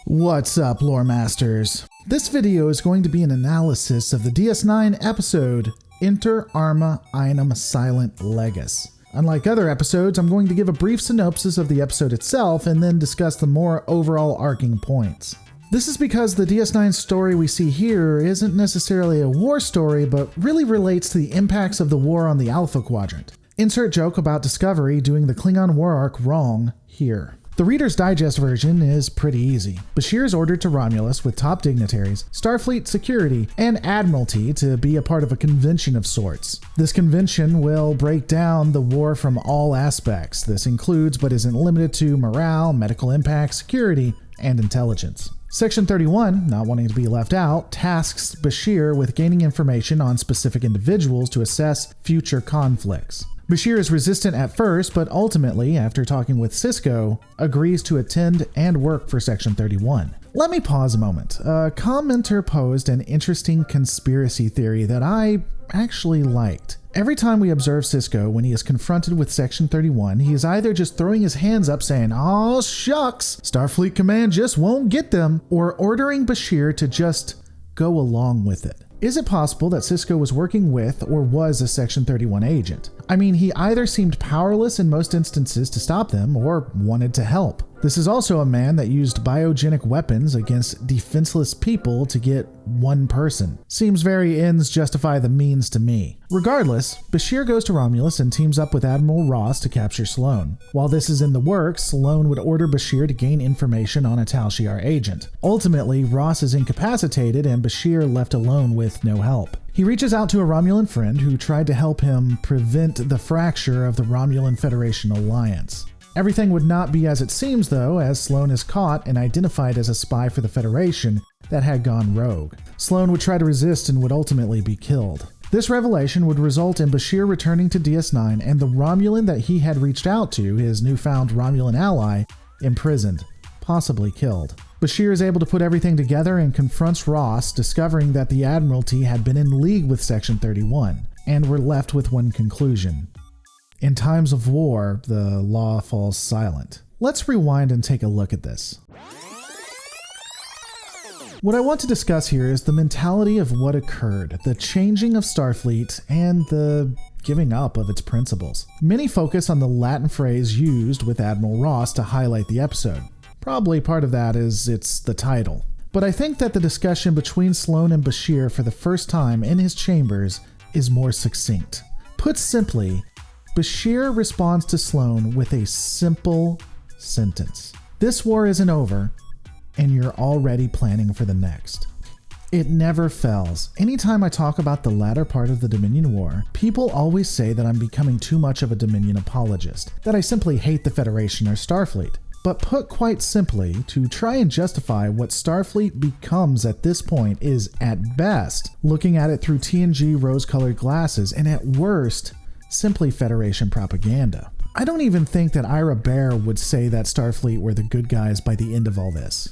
What's up, lore masters? This video is going to be an analysis of the DS9 episode Inter Arma Einem Silent Legis. Unlike other episodes, I'm going to give a brief synopsis of the episode itself and then discuss the more overall arcing points. This is because the DS9 story we see here isn't necessarily a war story, but really relates to the impacts of the war on the Alpha Quadrant. Insert joke about Discovery doing the Klingon war arc wrong here. The Reader's Digest version is pretty easy. Bashir is ordered to Romulus with top dignitaries, Starfleet security, and Admiralty to be a part of a convention of sorts. This convention will break down the war from all aspects. This includes, but isn't limited to, morale, medical impact, security, and intelligence. Section 31, not wanting to be left out, tasks Bashir with gaining information on specific individuals to assess future conflicts. Bashir is resistant at first, but ultimately, after talking with Sisko, agrees to attend and work for Section 31. Let me pause a moment. A commenter posed an interesting conspiracy theory that I actually liked. Every time we observe Sisko when he is confronted with Section 31, he is either just throwing his hands up saying, "Aw, shucks, Starfleet Command just won't get them," or ordering Bashir to just go along with it. Is it possible that Sisko was working with or was a Section 31 agent? I mean, he either seemed powerless in most instances to stop them or wanted to help. This is also a man that used biogenic weapons against defenseless people to get one person. Seems very ends justify the means to me. Regardless, Bashir goes to Romulus and teams up with Admiral Ross to capture Sloane. While this is in the works, Sloane would order Bashir to gain information on a Tal Shiar agent. Ultimately, Ross is incapacitated and Bashir left alone with no help. He reaches out to a Romulan friend who tried to help him prevent the fracture of the Romulan Federation alliance. Everything would not be as it seems, though, as Sloane is caught and identified as a spy for the Federation that had gone rogue. Sloane would try to resist and would ultimately be killed. This revelation would result in Bashir returning to DS9 and the Romulan that he had reached out to, his newfound Romulan ally, imprisoned, possibly killed. Bashir is able to put everything together and confronts Ross, discovering that the Admiralty had been in league with Section 31, and were left with one conclusion. In times of war, the law falls silent. Let's rewind and take a look at this. What I want to discuss here is the mentality of what occurred, the changing of Starfleet, and the giving up of its principles. Many focus on the Latin phrase used with Admiral Ross to highlight the episode. Probably part of that is it's the title. But I think that the discussion between Sloane and Bashir for the first time in his chambers is more succinct. Put simply, Bashir responds to Sloane with a simple sentence. This war isn't over, and you're already planning for the next. It never fails. Anytime I talk about the latter part of the Dominion War, people always say that I'm becoming too much of a Dominion apologist, that I simply hate the Federation or Starfleet. But put quite simply, to try and justify what Starfleet becomes at this point is, at best, looking at it through TNG rose-colored glasses, and at worst, simply Federation propaganda. I don't even think that Ira Bear would say that Starfleet were the good guys by the end of all this.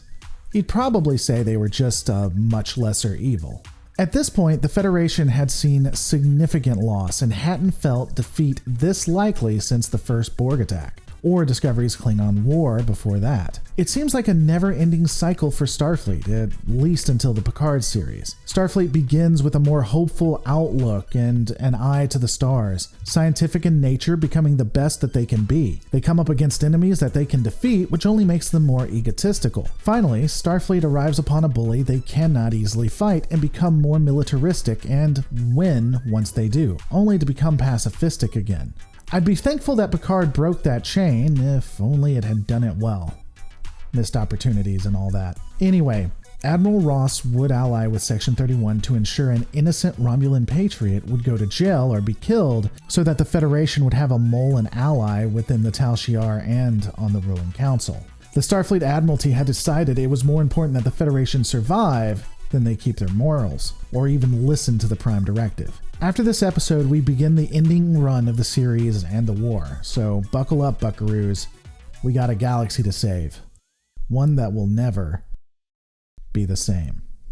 He'd probably say they were just a much lesser evil. At this point, the Federation had seen significant loss and hadn't felt defeat this likely since the first Borg attack, or Discovery's Klingon War before that. It seems like a never-ending cycle for Starfleet, at least until the Picard series. Starfleet begins with a more hopeful outlook and an eye to the stars, scientific in nature becoming the best that they can be. They come up against enemies that they can defeat, which only makes them more egotistical. Finally, Starfleet arrives upon a bully they cannot easily fight and become more militaristic and win once they do, only to become pacifistic again. I'd be thankful that Picard broke that chain, if only it had done it well. Missed opportunities and all that. Anyway, Admiral Ross would ally with Section 31 to ensure an innocent Romulan patriot would go to jail or be killed, so that the Federation would have a mole and ally within the Tal Shiar and on the ruling council. The Starfleet Admiralty had decided it was more important that the Federation survive than they keep their morals, or even listen to the Prime Directive. After this episode, we begin the ending run of the series and the war, so buckle up, buckaroos. We got a galaxy to save. One that will never be the same.